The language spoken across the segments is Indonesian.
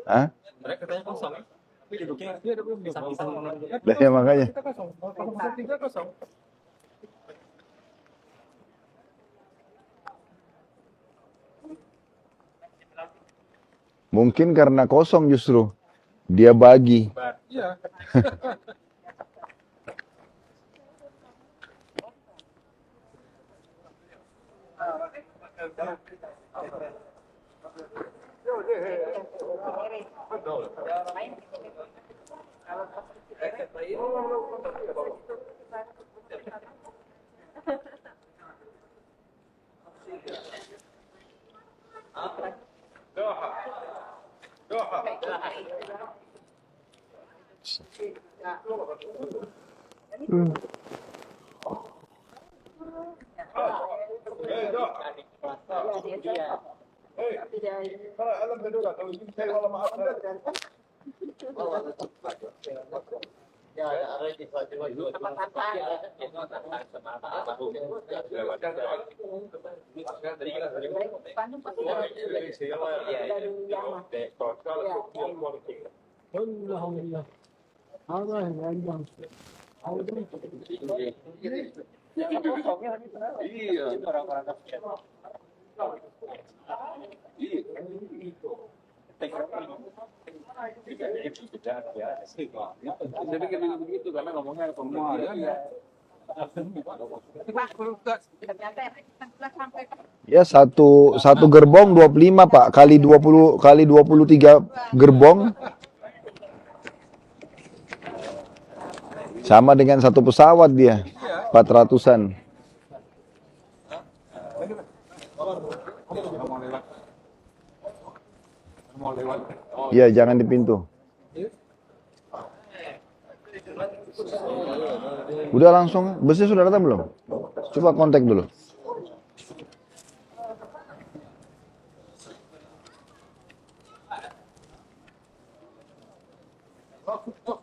Hah? Mereka katanya kosong. Tapi duduknya pisah-pisah. Lah ya makanya. Mungkin karena kosong justru. Dia bagi. Iya. Jadi kenapa begitu karena ngomongnya semua Ya satu gerbong 25 Pak, kali 20 kali 23 gerbong sama dengan satu pesawat dia, 400-an. Iya, jangan di pintu. Udah langsung, busnya sudah datang belum? Coba kontak dulu.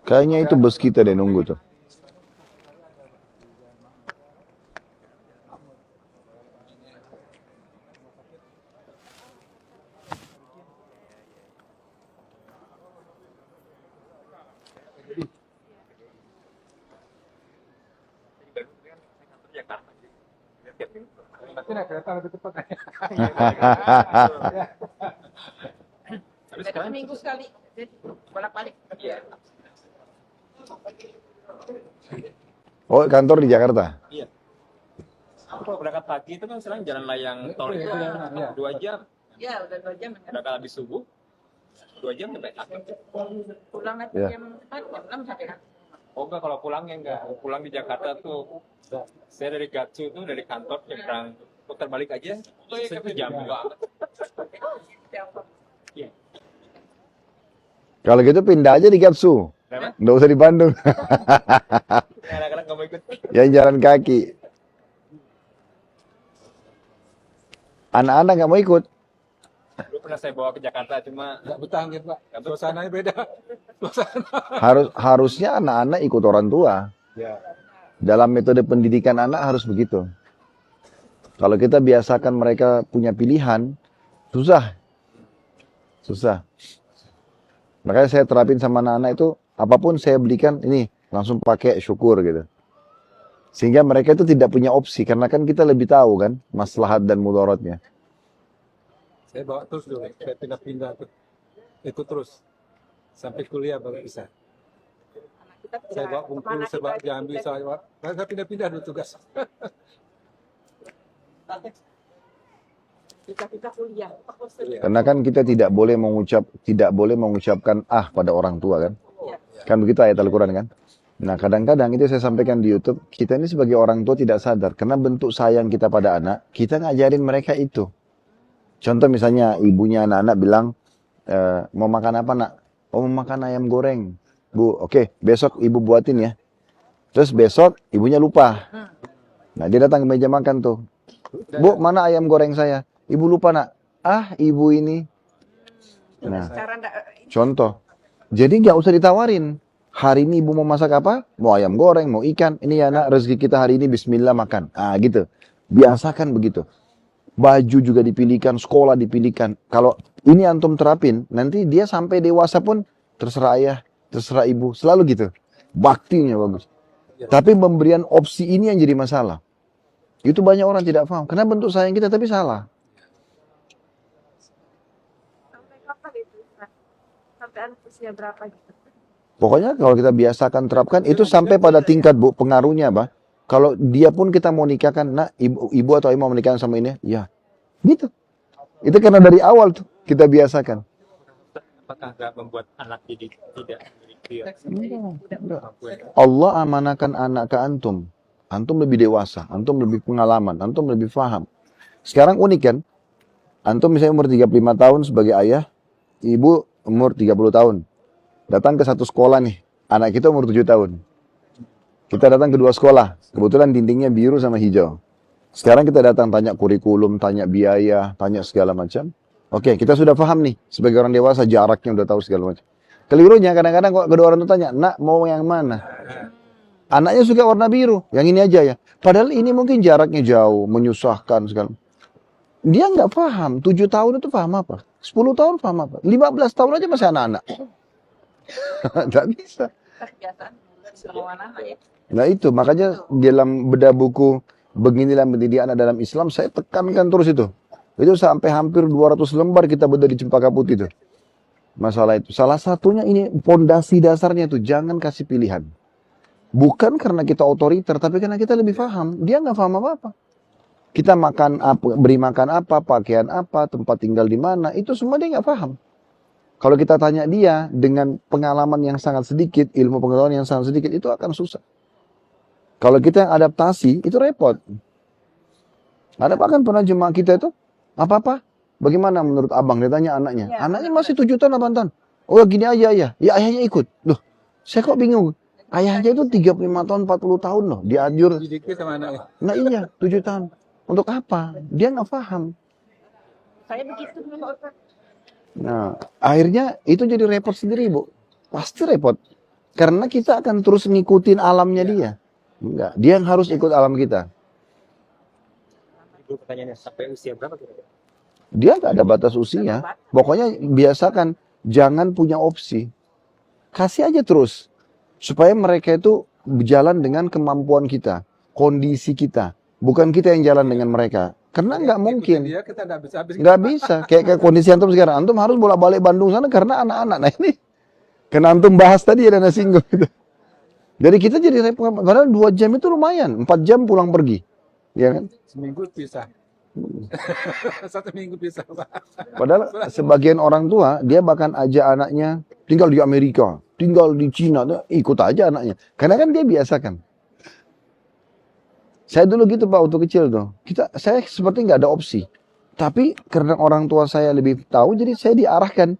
Kayaknya itu bus kita deh nunggu tuh. Minggu sekali, bolak-balik. Oh, kantor di Jakarta? Iya. Aku kalau berangkat pagi itu kan sering jalan layang tol itu 2 jam. Ya, udah 2 jam. Berangkat habis subuh 2 jam sampai akhir. Pulang aja Ya. jam 4, jam 6 sampai kan. Oh enggak, kalau pulangnya enggak. Pulang di Jakarta tuh saya dari Gatsu tuh dari kantor nyebrang putar balik aja 1 jam banget. Iya. Kalau gitu pindah aja di Gatsu. Kenapa? Nggak usah di Bandung. Anak-anak nggak mau ikut. Yang jalan kaki. Anak-anak nggak mau ikut. Dulu pernah saya bawa ke Jakarta cuma Nggak betah gitu Pak, suasananya beda. Harusnya anak-anak ikut orang tua. Ya. Dalam metode pendidikan anak harus begitu. Kalau kita biasakan mereka punya pilihan, susah. Susah. Makanya saya terapin sama anak-anak itu, apapun saya belikan, ini langsung pakai, syukur gitu. Sehingga mereka itu tidak punya opsi, karena kan kita lebih tahu kan, maslahat dan mudaratnya. Saya bawa terus dulu, saya pindah-pindah tuh. Ikut terus. Sampai kuliah baru bisa. Saya bawa Bengkulu, saya bawa Jambi, saya pindah-pindah dulu tugas. Kita kuliah. Karena kan kita tidak boleh mengucapkan pada orang tua kan. Kan begitu ayat Al-Quran kan. Nah kadang-kadang itu saya sampaikan di YouTube, kita ini sebagai orang tua tidak sadar. Karena bentuk sayang kita pada anak, kita ngajarin mereka itu. Contoh misalnya ibunya anak-anak bilang, mau makan apa nak? Oh mau makan ayam goreng. Bu, oke, besok ibu buatin ya. Terus besok ibunya lupa. Nah dia datang ke meja makan tuh. Bu, mana ayam goreng saya? Ibu lupa nak. Ibu ini. Nah, contoh. Jadi nggak usah ditawarin. Hari ini ibu mau masak apa? Mau ayam goreng, mau ikan. Ini ya nak, rezeki kita hari ini bismillah makan. Gitu. Biasakan begitu. baju juga dipilihkan, sekolah dipilihkan. Kalau ini antum terapin, nanti dia sampai dewasa pun terserah ayah, terserah ibu, selalu gitu. Baktinya bagus. Tapi pemberian opsi ini yang jadi masalah. Itu banyak orang tidak paham. Karena bentuk sayang kita tapi salah. Sampai kapan itu? Sampai anak usia berapa gitu? Pokoknya kalau kita biasakan terapkan, itu sampai pada tingkat bu, pengaruhnya apa? Kalau dia pun kita mau nikahkan, nah ibu atau ayah mau menikahkan sama ini, ya gitu. Itu karena dari awal tuh kita biasakan. Apakah nggak membuat anak jadi tidak memiliki kemampuan? Allah amanahkan anak ke antum. Antum lebih dewasa, antum lebih pengalaman, antum lebih paham. Sekarang unik kan? Antum misalnya umur 35 tahun sebagai ayah, ibu umur 30 tahun. Datang ke satu sekolah nih, anak kita umur 7 tahun. Kita datang ke dua sekolah, kebetulan dindingnya biru sama hijau. Sekarang kita datang tanya kurikulum, tanya biaya, tanya segala macam. Oke, kita sudah paham nih, sebagai orang dewasa jaraknya udah tahu segala macam. Kelirunya kadang-kadang kok kedua orang itu tanya, nak mau yang mana? Anaknya suka warna biru, yang ini aja ya. Padahal ini mungkin jaraknya jauh, menyusahkan segala. Dia nggak paham, 7 tahun itu paham apa? 10 tahun paham apa? 15 tahun aja masih anak-anak. Nggak bisa. Kebiasaan semua anak ya. Nah itu, makanya dalam bedah buku Beginilah Mendidik Anak dalam Islam, saya tekankan terus itu. Itu sampai hampir 200 lembar kita bedah di Cempaka Putih itu. Masalah itu. Salah satunya ini, pondasi dasarnya itu, jangan kasih pilihan. Bukan karena kita otoriter, tapi karena kita lebih paham. Dia nggak paham apa-apa. Kita makan apa, beri makan apa, pakaian apa, tempat tinggal di mana, itu semua dia nggak paham. Kalau kita tanya dia dengan pengalaman yang sangat sedikit, ilmu pengetahuan yang sangat sedikit, itu akan susah. Kalau kita yang adaptasi, itu repot. Ada bahkan pernah jemaah kita itu, apa-apa? Bagaimana menurut abang? Dia tanya anaknya. Ya. Anaknya masih 7 tahun, 8 tahun. Oh gini aja ya. Ya ayahnya ikut. Loh, saya kok bingung. Ayahnya itu 35 tahun, 40 tahun loh. Diajur. Didikte sama anaknya. Nah iya, 7 tahun. Untuk apa? Dia nggak paham. Saya begitu dulu Ustaz. Nah, akhirnya itu jadi repot sendiri, Bu. Pasti repot. Karena kita akan terus ngikutin alamnya dia. Enggak, dia yang harus ikut alam kita. Ibu pertanyaannya sampai usia berapa kira-kira? Dia nggak ada batas usia. Pokoknya biasakan, jangan punya opsi. Kasih aja terus. Supaya mereka itu berjalan dengan kemampuan kita. Kondisi kita. Bukan kita yang jalan dengan mereka. Karena nggak mungkin. Dia kita nggak bisa habis. Nggak bisa. Kayak kondisi antum sekarang. Antum harus bolak-balik Bandung sana karena anak-anak. Nah ini. Karena antum bahas tadi ada nasi singgung gitu. Jadi kita jadi repot. Padahal 2 jam itu lumayan. 4 jam pulang pergi. Ya kan? Seminggu pisah. 1 minggu pisah. Padahal sebagian orang tua, dia bahkan ajak anaknya tinggal di Amerika, tinggal di Cina, ikut aja anaknya. Karena kan dia biasakan. Saya dulu gitu Pak, waktu kecil tuh. Saya seperti nggak ada opsi. Tapi karena orang tua saya lebih tahu, jadi saya diarahkan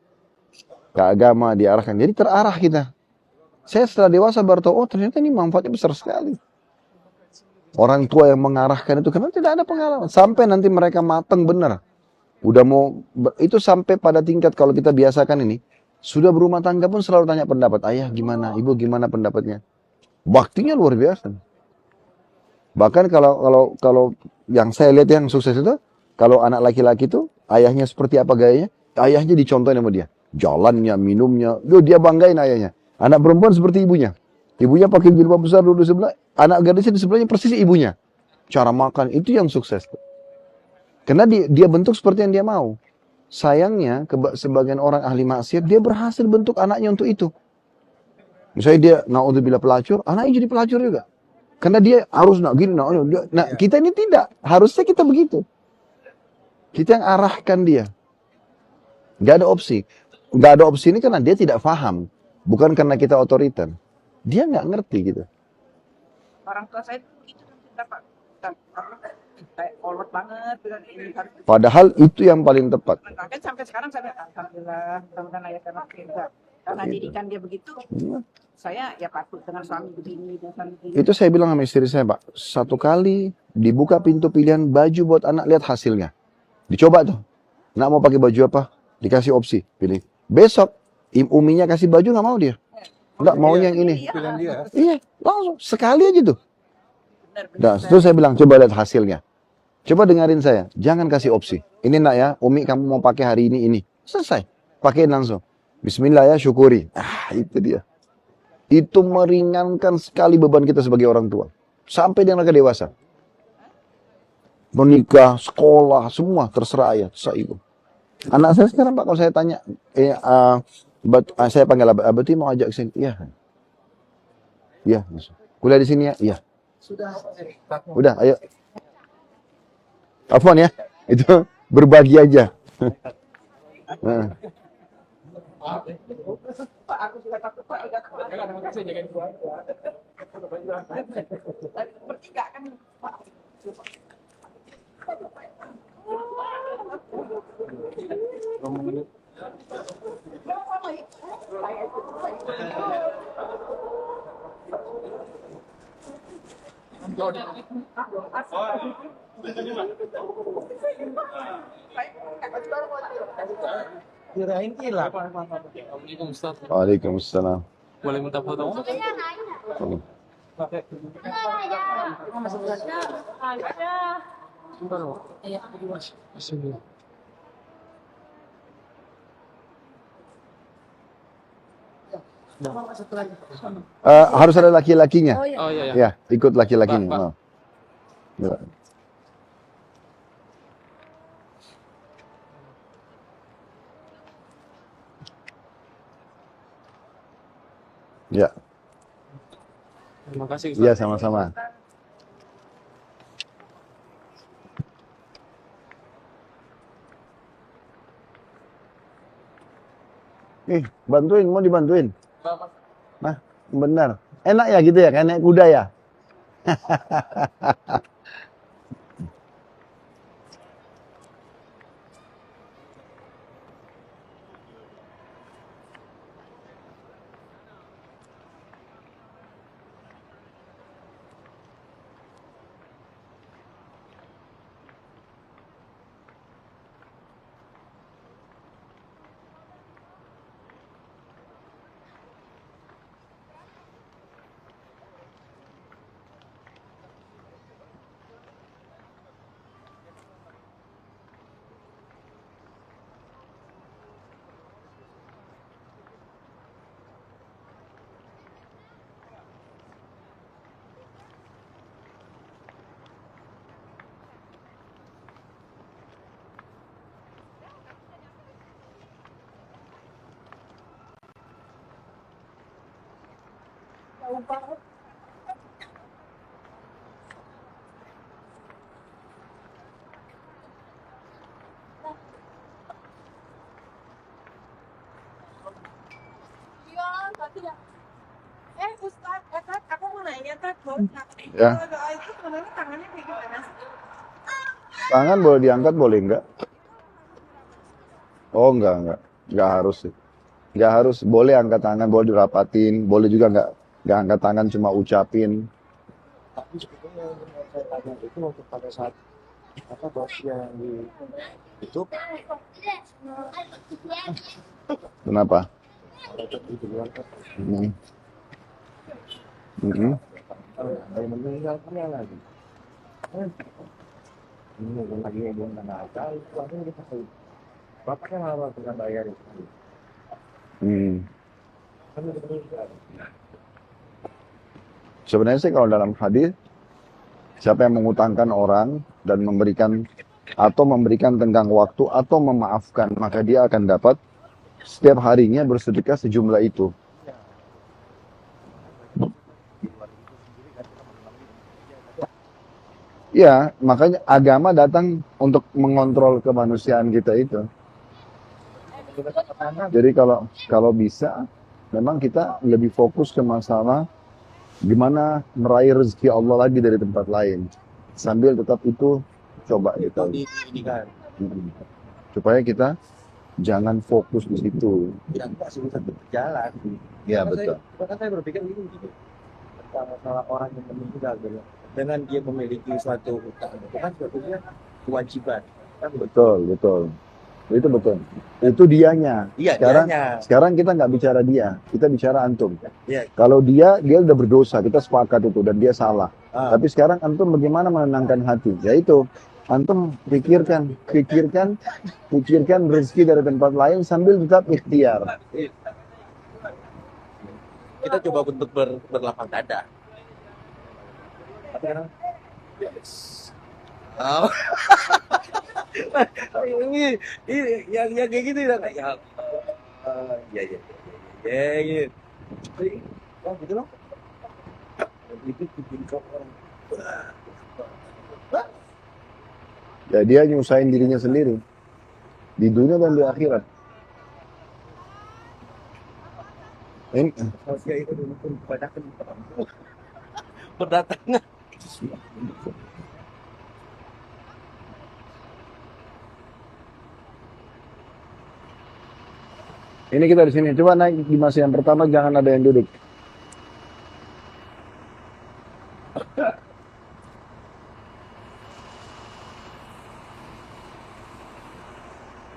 ke agama, diarahkan. Jadi terarah kita. Saya setelah dewasa baru tahu, oh ternyata ini manfaatnya besar sekali. Orang tua yang mengarahkan itu, karena tidak ada pengalaman. Sampai nanti mereka matang benar. Udah mau, itu sampai pada tingkat kalau kita biasakan ini, sudah berumah tangga pun selalu tanya pendapat. Ayah gimana, ibu gimana pendapatnya. Baktinya luar biasa. Bahkan kalau yang saya lihat yang sukses itu, kalau anak laki-laki itu, ayahnya seperti apa gayanya, ayahnya dicontohin sama dia. Jalannya, minumnya, dia banggain ayahnya. Anak perempuan seperti ibunya. Ibunya pakai jilbab besar dulu di sebelah, anak gadisnya di sebelahnya persis ibunya. Cara makan, itu yang sukses. Karena dia bentuk seperti yang dia mau. Sayangnya, sebagian orang ahli maksiat, dia berhasil bentuk anaknya untuk itu. Misalnya dia, naudzubillah pelacur, anaknya jadi pelacur juga. Karena dia harus gini, nah kita ini tidak. Harusnya kita begitu. Kita yang arahkan dia. Gak ada opsi. Gak ada opsi ini karena dia tidak paham. Bukan karena kita otoriter. Dia nggak ngerti gitu. Orang tua saya itu kan kita Pak. Kayak kolot banget. Padahal itu yang paling tepat. Kan sampai sekarang saya alhamdulillah, mudah-mudahan ayah karena kita. Karena didikan dia begitu, saya ya patut dengan suami begini dan suami begini. Itu saya bilang sama istri saya, Pak. 1 kali dibuka pintu pilihan baju buat anak, lihat hasilnya. Dicoba tuh. Nak mau pakai baju apa? Dikasih opsi, pilih. Besok, uminya kasih baju nggak mau dia. Nggak mau yang ini. Pilihan dia. Iya, langsung sekali aja tuh. Benar, Nah, terus saya bilang coba lihat hasilnya. Coba dengerin saya, jangan kasih opsi. Ini nak ya, Umi kamu mau pakai hari ini. Selesai, pakai langsung. Bismillah ya, syukuri. Itu dia. Itu meringankan sekali beban kita sebagai orang tua. Sampai dia mereka dewasa. Menikah, sekolah, semua terserah ayah, terserah ibu. Anak saya sekarang Pak, kalau saya tanya, saya panggil Abati mau ajak ke sini? Iya. Iya. Kuliah di sini ya? Iya. Udah, ayo. Afwan ya, itu berbagi aja. Nah. Pak, aku sudah takut Pak. Terima kasih jagain keluarga. Bertiga kan Pak. Kirain hilang. Assalamualaikum Ustaz. Waalaikumsalam. Boleh minta foto? Harus ada laki-lakinya. Oh iya ya. Ya, ikut laki-lakinya. Pak. Oh. Ya. Ya, Terima kasih ya Ustaz. sama-sama. Bantuin, mau dibantuin? Nah, benar. Enak ya gitu ya, kayak naik kuda ya? Ustaz, Kak, aku mau nanya Kak, Ya. kalau doa itu sebenarnya tangannya kayak gimana sih? Tangan boleh diangkat, boleh enggak? Oh, enggak. Enggak harus sih. Enggak harus, boleh angkat tangan, boleh dirapatin, boleh juga enggak angkat tangan, cuma ucapin. Tapi sebetulnya yang mau saya tanya itu waktu pada saat bos yang di YouTube Kenapa? ada di luar kan Hmm. Hmm. ada yang meninggal punya lagi. Ini yang lagi belum nakal, itu langsung kita tahu. Bapaknya malah tidak bayar itu. Hmm. Kan itu meninggal. Sebenarnya sih kalau dalam hadis, siapa yang mengutangkan orang dan memberikan tenggang waktu atau memaafkan, maka dia akan dapat setiap harinya bersedekah sejumlah itu. Ya, makanya agama datang untuk mengontrol kemanusiaan kita itu. Jadi kalau bisa, memang kita lebih fokus ke masalah gimana meraih rezeki Allah lagi dari tempat lain. Sambil tetap itu coba gitu. Ini kan Supaya kita jangan fokus di situ. yang tak susah berjalan. Ya, betul. Bahkan saya berpikir gini tentang masalah orang yang meninggal gitu. Dengan dia memiliki suatu hutang itu kan sebetulnya kewajiban. Kan Betul. Itu betul. Itu dianya. Iya, Sekarang dianya. sekarang kita nggak bicara dia, kita bicara antum. Iya. Kalau dia udah berdosa, kita sepakat itu dan dia salah. Ah. Tapi sekarang antum bagaimana menenangkan hati? Ya itu, Antum pikirkan rezeki dari tempat lain sambil tetap ikhtiar. Kita coba untuk berlapang dada. Oh. ini yang kayak gitu ya kayak ya gitu. Oh gitu loh. Itu bikin orang. Ya dia nyusahin dirinya sendiri di dunia dan di akhirat. Ini Saya itu dulu pun kebanyakan berdatangan. Ini kita di sini. Coba naik di masa yang pertama, jangan ada yang duduk.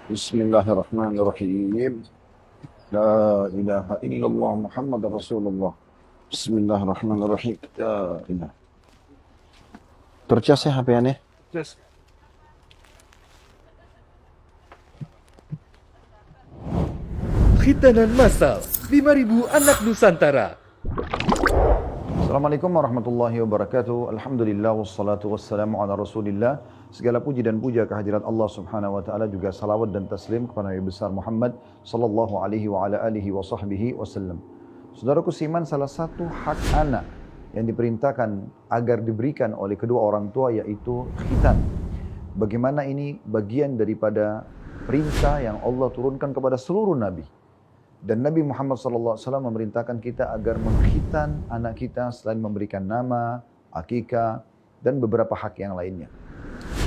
Bismillahirrahmanirrahim. La ilaha illallah Muhammad Rasulullah. Bismillahirrahmanirrahim. La ilaha. Tercas ya HP-annya? Terus Khitanan massal 5.000 anak Nusantara. Assalamualaikum warahmatullahi wabarakatuh. Alhamdulillah wassalatu wassalamu ala Rasulillah. Segala puji dan puja kehadirat Allah Subhanahu wa taala, juga salawat dan taslim kepada Nabi besar Muhammad sallallahu alaihi wa ala alihi wa sahbihi wasallam. Saudaraku seiman, salah satu hak anak yang diperintahkan agar diberikan oleh kedua orang tua yaitu khitan. Bagaimana ini bagian daripada perintah yang Allah turunkan kepada seluruh nabi. Dan Nabi Muhammad SAW memerintahkan kita agar mengkhitan anak kita selain memberikan nama, akikah, dan beberapa hak yang lainnya.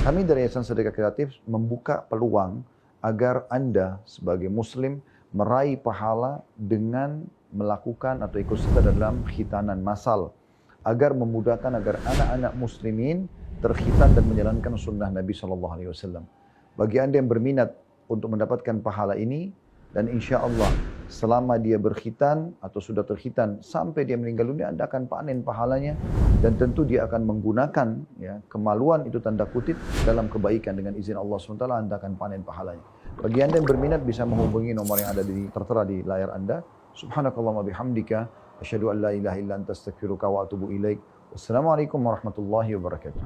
Kami dari Yayasan Sedekah Kreatif membuka peluang agar Anda sebagai Muslim meraih pahala dengan melakukan atau ikut serta dalam khitanan massal, agar memudahkan agar anak-anak muslimin terkhitan dan menjalankan sunnah Nabi SAW. Bagi Anda yang berminat untuk mendapatkan pahala ini, dan insya Allah selama dia berkhitan atau sudah terkhitan sampai dia meninggal dunia, Anda akan panen pahalanya, dan tentu dia akan menggunakan ya, kemaluan itu tanda kutip dalam kebaikan. Dengan izin Allah SWT Anda akan panen pahalanya. Bagi Anda yang berminat bisa menghubungi nomor yang ada tertera di layar Anda. Subhanakallahumma bihamdika asyhadu an la ilaha illa anta astaghfiruka wa atubu ilaik. Wassalamualaikum warahmatullahi wabarakatuh.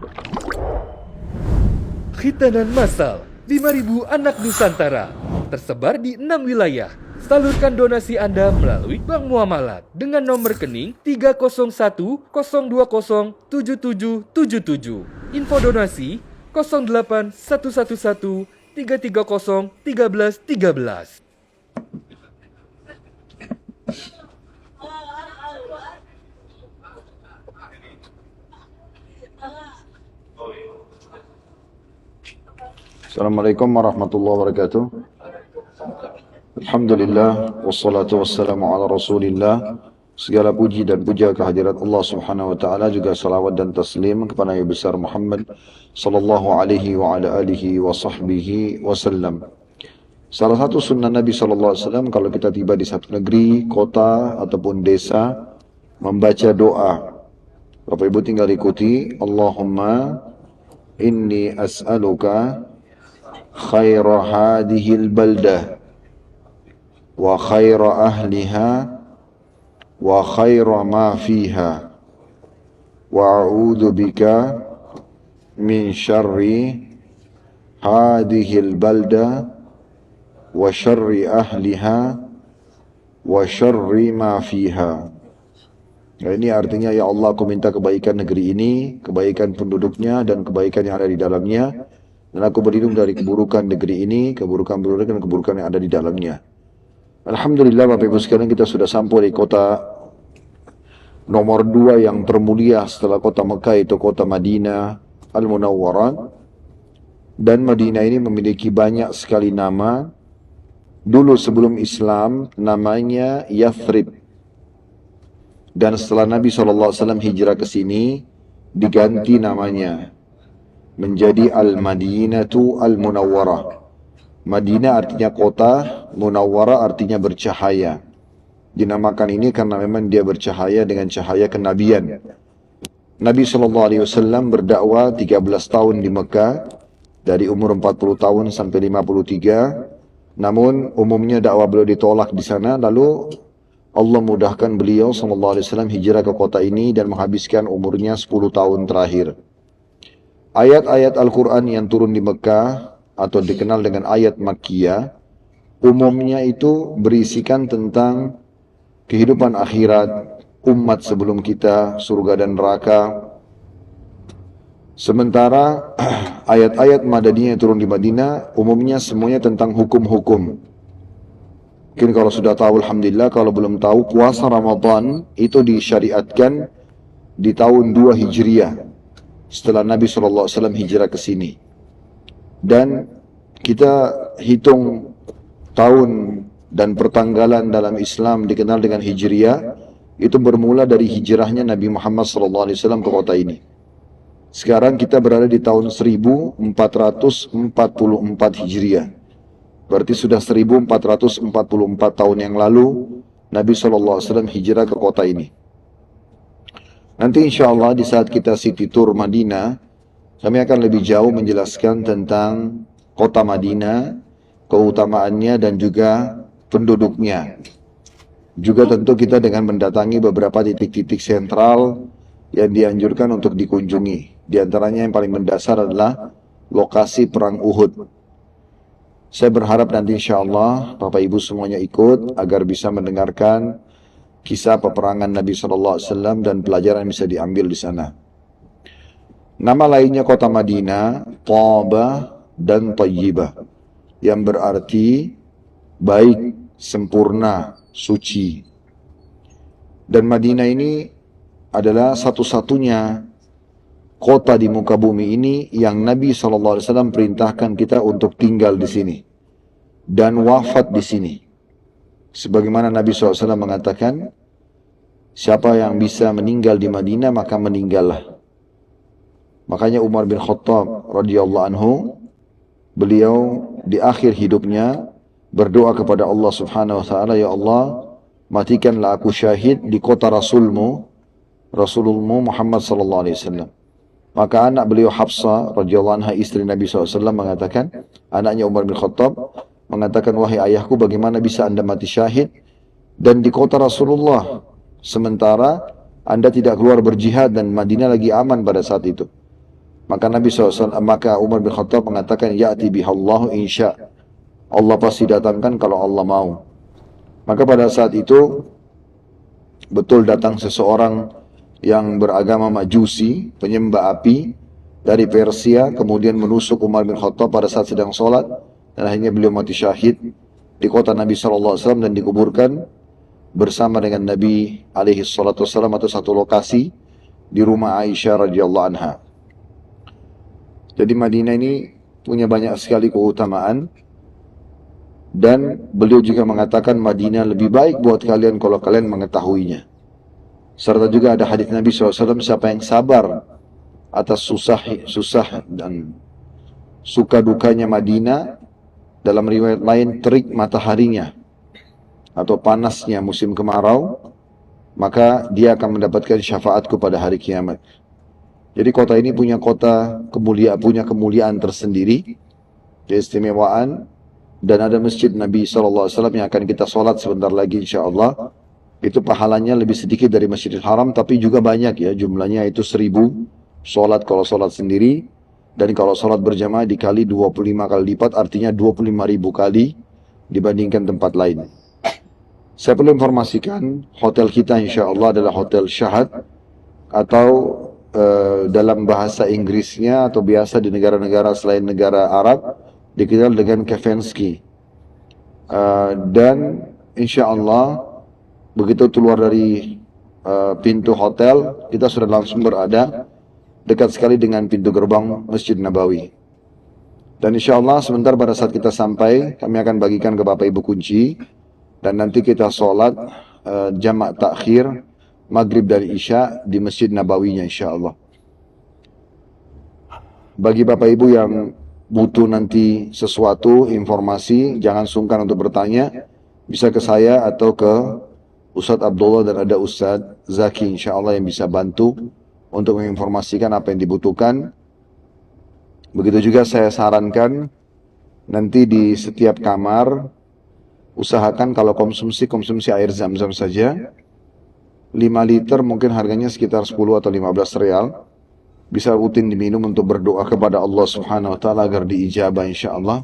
Khitanan massal 5.000 anak Nusantara tersebar di 6 wilayah. Salurkan donasi Anda melalui Bank Muamalat dengan nomor rekening 301-020-7777. Info donasi 081113301313. Assalamualaikum warahmatullahi wabarakatuh. Alhamdulillah wassalatu wassalamu ala Rasulillah. Segala puji dan puja kehadirat Allah Subhanahu wa taala, juga salawat dan taslim kepada Nabi besar Muhammad sallallahu alaihi wa ala alihi wa sahbihi wasallam. Salah satu sunnah Nabi sallallahu alaihi wasallam kalau kita tiba di satu negeri, kota ataupun desa, membaca doa. Bapak Ibu tinggal ikuti. Allahumma inni as'aluka khaira hadihil baldah wa khaira ahliha wa khaira ma fiha wa a'udzu bika min syarri hadihil baldah wa syarri ahliha wa syarri ma fiha. Nah, ini artinya, ya Allah, aku minta kebaikan negeri ini, kebaikan penduduknya dan kebaikan yang ada di dalamnya. Dan aku berlindung dari keburukan negeri ini, keburukan-keburukan dan keburukan yang ada di dalamnya. Alhamdulillah Bapak Ibu sekalian, kita sudah sampai di kota nomor 2 yang termulia setelah kota Mekah, itu kota Madinah Al-Munawwarah. Dan Madinah ini memiliki banyak sekali nama. Dulu sebelum Islam namanya Yathrib. Dan setelah Nabi SAW hijrah ke sini, diganti namanya menjadi Al-Madinatu Al-Munawwarah. Madinah artinya kota, Munawwarah artinya bercahaya. Dinamakan ini karena memang dia bercahaya dengan cahaya kenabian. Nabi SAW berdakwah 13 tahun di Mekah, dari umur 40 tahun sampai 53. Namun umumnya dakwah beliau ditolak di sana. Lalu Allah mudahkan beliau SAW hijrah ke kota ini dan menghabiskan umurnya 10 tahun terakhir. Ayat-ayat Al-Quran yang turun di Mekah atau dikenal dengan ayat Makkiyah, umumnya itu berisikan tentang kehidupan akhirat, umat sebelum kita, surga dan neraka. Sementara ayat-ayat Madaniyah yang turun di Madinah umumnya semuanya tentang hukum-hukum. Mungkin kalau sudah tahu alhamdulillah, kalau belum tahu puasa Ramadan itu disyariatkan di tahun 2 Hijriah setelah Nabi SAW hijrah ke sini. Dan kita hitung tahun dan pertanggalan dalam Islam dikenal dengan Hijriah itu bermula dari hijrahnya Nabi Muhammad SAW ke kota ini. Sekarang kita berada di tahun 1444 Hijriah. Berarti sudah 1444 tahun yang lalu Nabi SAW hijrah ke kota ini. Nanti insya Allah di saat kita city tour Madinah, kami akan lebih jauh menjelaskan tentang kota Madinah, keutamaannya dan juga penduduknya. Juga tentu kita dengan mendatangi beberapa titik-titik sentral yang dianjurkan untuk dikunjungi. Di antaranya yang paling mendasar adalah lokasi perang Uhud. Saya berharap nanti insya Allah Bapak Ibu semuanya ikut agar bisa mendengarkan kisah peperangan Nabi SAW dan pelajaran yang bisa diambil di sana. Nama lainnya kota Madinah, Thabah dan Thayyibah, yang berarti baik, sempurna, suci. Dan Madinah ini adalah satu-satunya kota di muka bumi ini yang Nabi SAW perintahkan kita untuk tinggal di sini dan wafat di sini. Sebagaimana Nabi SAW mengatakan, siapa yang bisa meninggal di Madinah maka meninggallah. Makanya Umar bin Khattab radhiyallahu anhu, beliau di akhir hidupnya berdoa kepada Allah Subhanahu wa taala, ya Allah, matikanlah aku syahid di kota Rasulmu Muhammad sallallahu alaihi wasallam. Maka anak beliau Hafsah radhiyallahu anha, istri Nabi SAW, mengatakan, anaknya Umar bin Khattab mengatakan, wahai ayahku, bagaimana bisa anda mati syahid dan di kota Rasulullah, sementara anda tidak keluar berjihad dan Madinah lagi aman pada saat itu. Maka Nabi SAW, maka Umar bin Khattab mengatakan, ya'ti bihallahu insya, Allah pasti datangkan kalau Allah mau. Maka pada saat itu betul datang seseorang yang beragama Majusi, penyembah api dari Persia, kemudian menusuk Umar bin Khattab pada saat sedang sholat, dan akhirnya beliau mati syahid di kota Nabi SAW dan dikuburkan bersama dengan Nabi SAW atau satu lokasi di rumah Aisyah radhiyallahu anha. Jadi Madinah ini punya banyak sekali keutamaan, dan beliau juga mengatakan Madinah lebih baik buat kalian kalau kalian mengetahuinya. Serta juga ada hadis Nabi SAW, siapa yang sabar atas susah dan suka dukanya Madinah, dalam riwayat lain terik mataharinya atau panasnya musim kemarau, maka dia akan mendapatkan syafaatku pada hari kiamat. Jadi kota ini punya kemuliaan tersendiri, keistimewaan, dan ada masjid Nabi SAW yang akan kita sholat sebentar lagi insya Allah. Itu pahalanya lebih sedikit dari Masjidil Haram, tapi juga banyak ya, jumlahnya itu 1000 sholat kalau sholat sendiri, dan kalau sholat berjamaah dikali 25 kali lipat, artinya 25.000 kali dibandingkan tempat lain. Saya perlu informasikan, hotel kita insya Allah adalah Hotel Shahad, atau dalam bahasa Inggrisnya atau biasa di negara-negara selain negara Arab dikenal dengan Kefenski. Dan insya Allah begitu keluar dari pintu hotel, kita sudah langsung berada dekat sekali dengan pintu gerbang Masjid Nabawi. Dan insya Allah sebentar pada saat kita sampai, kami akan bagikan ke Bapak Ibu kunci, dan nanti kita sholat jamak takhir Maghrib dan Isya di Masjid Nabawinya insya Allah. Bagi Bapak Ibu yang butuh nanti sesuatu, informasi, jangan sungkan untuk bertanya, bisa ke saya atau ke Ustadz Abdullah, dan ada Ustadz Zaki insya Allah yang bisa bantu untuk menginformasikan apa yang dibutuhkan. Begitu juga saya sarankan nanti di setiap kamar usahakan kalau konsumsi air zam-zam saja 5 liter mungkin harganya sekitar 10 atau 15 real. Bisa rutin diminum untuk berdoa kepada Allah Subhanahu wa taala agar diijabah insyaallah.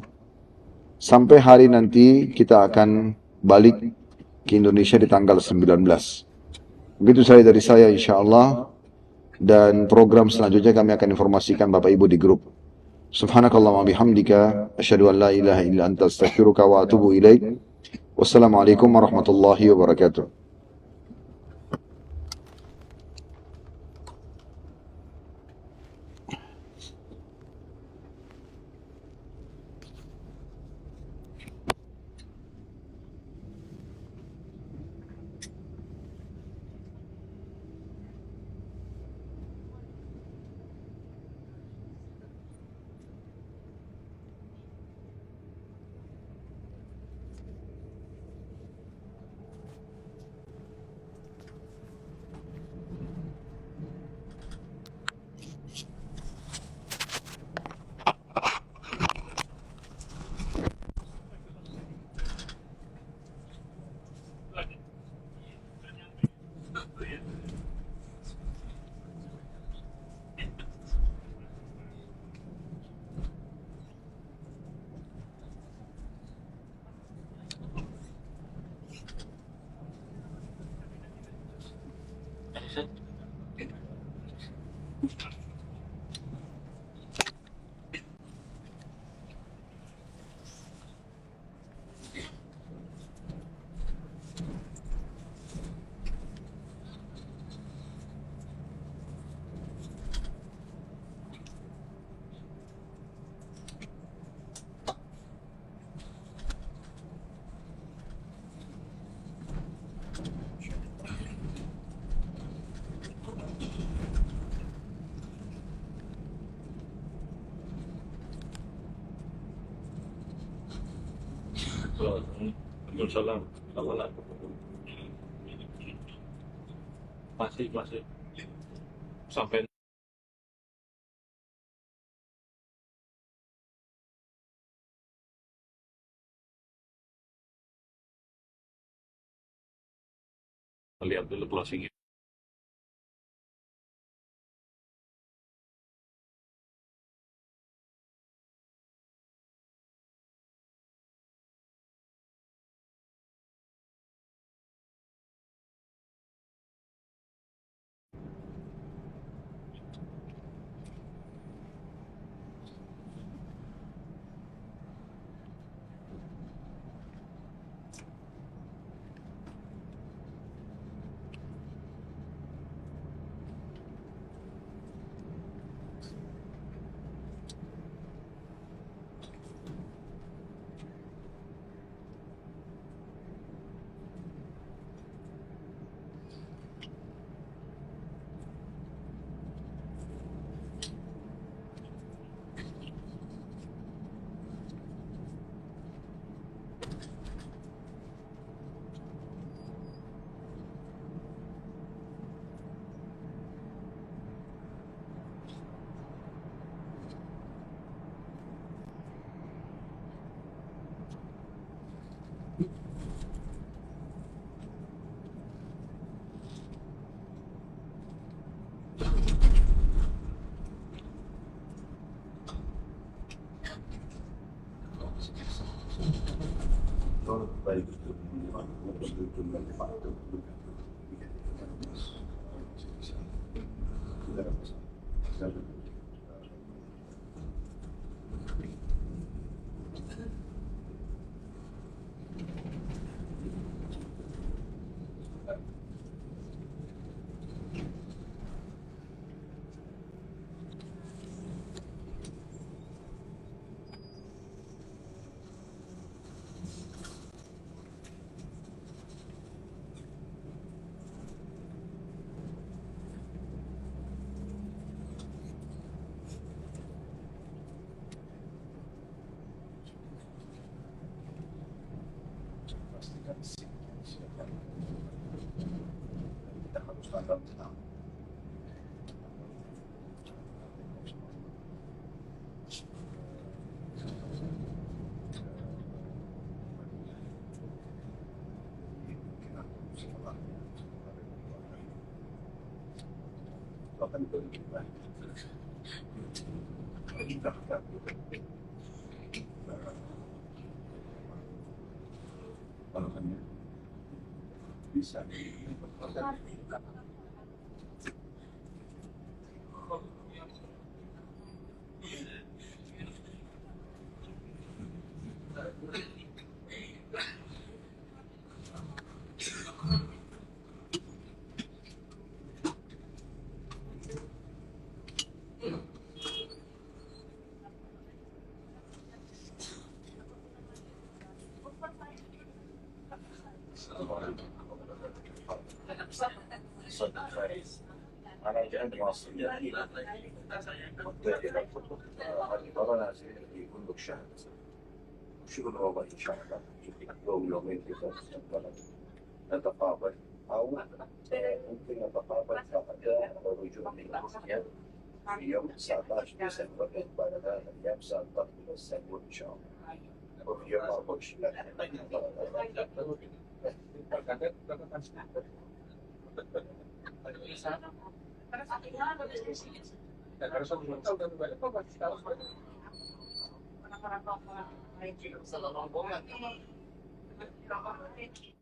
Sampai hari nanti kita akan balik ke Indonesia di tanggal 19. Begitu saja dari saya insyaallah, dan program selanjutnya kami akan informasikan Bapak Ibu di grup. Subhanakallahumma bihamdika asyhadu an la ilaha illa anta astaghfiruka wa atubu ilaik. Wassalamualaikum warahmatullahi wabarakatuh. Waalaikumsalam. Masih sampai lihat dulu closing. Bisa. Ana jangan termasuk الإدارة لازم يكون له شهر شغل هو إن شاء الله يوم يومين كده نتقابل أو ممكن نتقابل فقط رجوع للأسياد في يوم 19 ديسمبر بعد الأيام سننتقل إلى اسطنبول إن شاء الله وفي يوم 24 orang-orang